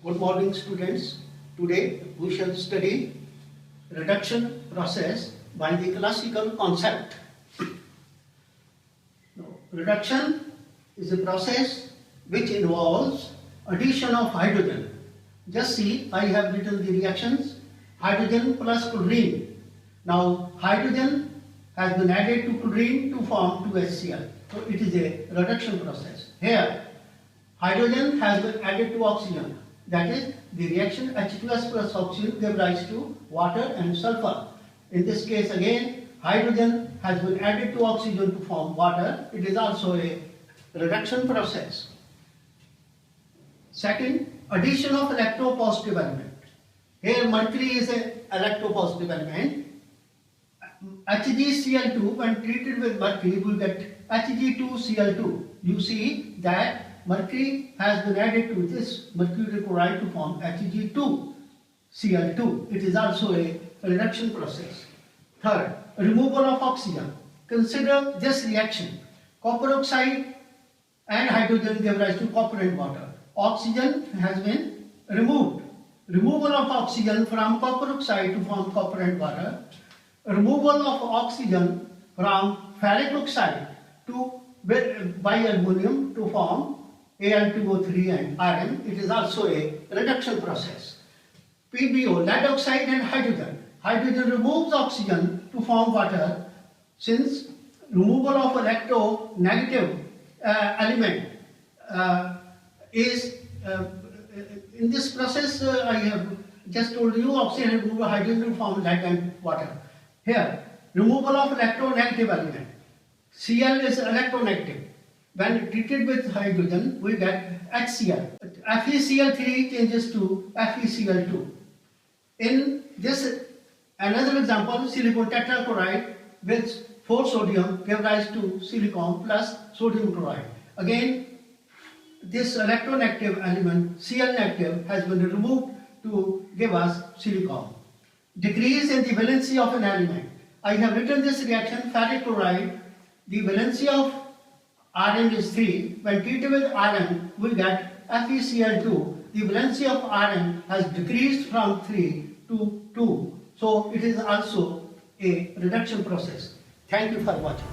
Good morning, students. Today we shall study reduction process by the classical concept. Now, reduction is a process which involves addition of hydrogen. Just see, I have written the reactions: hydrogen plus chlorine. Now, hydrogen has been added to chlorine to form 2HCl. So, it is a reduction process. Here, hydrogen has been added to oxygen. That is, the reaction H2S plus oxygen gave rise to water and sulfur. In this case again, hydrogen has been added to oxygen to form water. It is also a reduction process. Second, addition of electropositive element. Here mercury is an electropositive element. HgCl2, when treated with mercury, we get Hg2Cl2. You see that mercury has been added to this mercury chloride to form Hg2Cl2. It is also a reduction process. Third, removal of oxygen. Consider this reaction. Copper oxide and hydrogen give rise to copper and water. Oxygen has been removed. Removal of oxygen from copper oxide to form copper and water. Removal of oxygen from ferric oxide to by aluminum to form Al2O3 and Rn. It is also a reduction process. PbO, lead oxide and hydrogen. Hydrogen removes oxygen to form water. Since removal of electronegative element is in this process, I have just told you, oxygen removes hydrogen to form lead and water. Here, removal of electronegative element. Cl is electronegative. When treated with hydrogen, we get HCl. FeCl3 changes to FeCl2. In this, another example, silicon tetrachloride with 4 sodium gave rise to silicon plus sodium chloride. Again, this electronegative element, Cl negative, has been removed to give us silicon. Decrease in the valency of an element. I have written this reaction, ferric chloride. The valency of Rn is 3. When treated with Rn, we get FeCl2. The valency of Rn has decreased from 3 to 2. So, it is also a reduction process. Thank you for watching.